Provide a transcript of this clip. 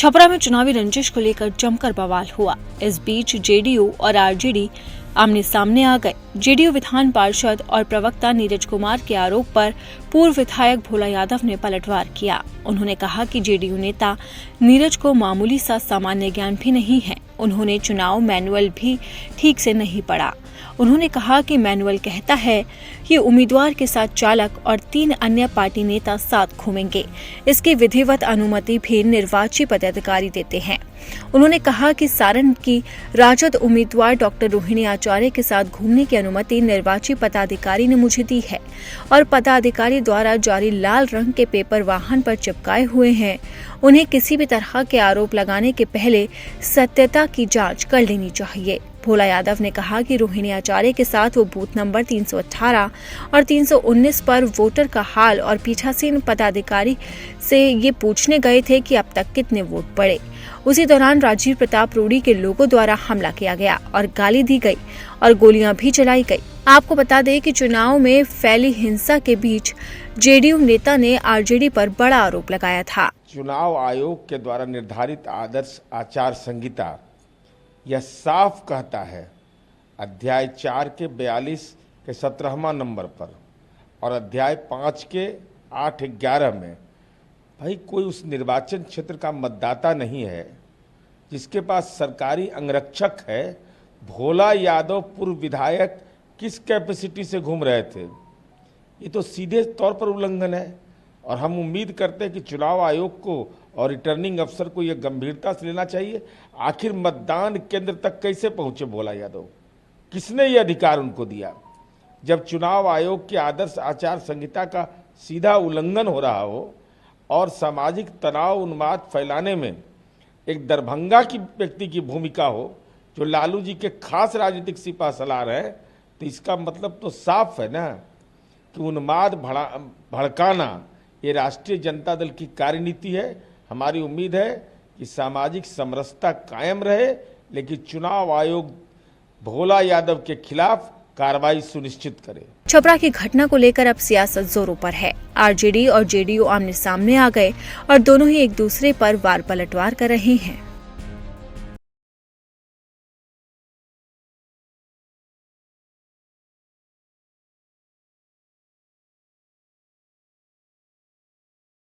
छपरा में चुनावी रंजिश को लेकर जमकर बवाल हुआ। इस बीच जेडीयू और आरजेडी आमने सामने आ गए। जेडीयू विधान पार्षद और प्रवक्ता नीरज कुमार के आरोप पर पूर्व विधायक भोला यादव ने पलटवार किया। उन्होंने कहा कि जेडीयू नेता नीरज को मामूली सा सामान्य ज्ञान भी नहीं है। उन्होंने चुनाव मैनुअल भी ठीक से नहीं पढ़ा। उन्होंने कहा कि मैनुअल कहता है कि उम्मीदवार के साथ चालक और 3 अन्य पार्टी नेता साथ घूमेंगे। इसकी विधिवत अनुमति भी निर्वाची पदाधिकारी देते हैं। उन्होंने कहा कि सारण की राजद उम्मीदवार डॉक्टर रोहिणी आचार्य के साथ घूमने की अनुमति निर्वाची पदाधिकारी ने मुझे दी है और पदाधिकारी द्वारा जारी लाल रंग के पेपर वाहन पर चिपकाए हुए हैं। उन्हें किसी भी तरह के आरोप लगाने के पहले सत्यता की जांच कर लेनी चाहिए। भोला यादव ने कहा कि रोहिणी आचार्य के साथ वो बूथ नंबर 318 और 319 पर वोटर का हाल और पीठासीन पदाधिकारी से ये पूछने गए थे कि अब तक कितने वोट पड़े। उसी दौरान राजीव प्रताप रूडी के लोगों द्वारा हमला किया गया और गाली दी गई और गोलियां भी चलाई गई। आपको बता दें कि चुनाव में फैली हिंसा के बीच जेडीयू नेता ने आरजेडी पर बड़ा आरोप लगाया था। चुनाव आयोग के द्वारा निर्धारित आदर्श आचार संहिता यह साफ कहता है, अध्याय 4 के 42 के 17वां नंबर पर और अध्याय 5 के 8-11 में भाई कोई उस निर्वाचन क्षेत्र का मतदाता नहीं है जिसके पास सरकारी अंगरक्षक है। भोला यादव पूर्व विधायक किस कैपेसिटी से घूम रहे थे, ये तो सीधे तौर पर उल्लंघन है और हम उम्मीद करते हैं कि चुनाव आयोग को और रिटर्निंग अफसर को यह गंभीरता से लेना चाहिए। आखिर मतदान केंद्र तक कैसे पहुंचे भोला यादव, किसने ये अधिकार उनको दिया? जब चुनाव आयोग के आदर्श आचार संहिता का सीधा उल्लंघन हो रहा हो और सामाजिक तनाव उन्माद फैलाने में एक दरभंगा की व्यक्ति की भूमिका हो जो लालू जी के खास राजनीतिक सिपा सलार है, तो इसका मतलब तो साफ है ना कि उन्माद भड़काना ये राष्ट्रीय जनता दल की कार्यनीति है। हमारी उम्मीद है कि सामाजिक समरसता कायम रहे, लेकिन चुनाव आयोग भोला यादव के खिलाफ कार्रवाई सुनिश्चित करे। छपरा की घटना को लेकर अब सियासत जोरों पर है। आरजेडी और जेडीयू आमने सामने आ गए और दोनों ही एक दूसरे पर वार पलटवार कर रहे हैं।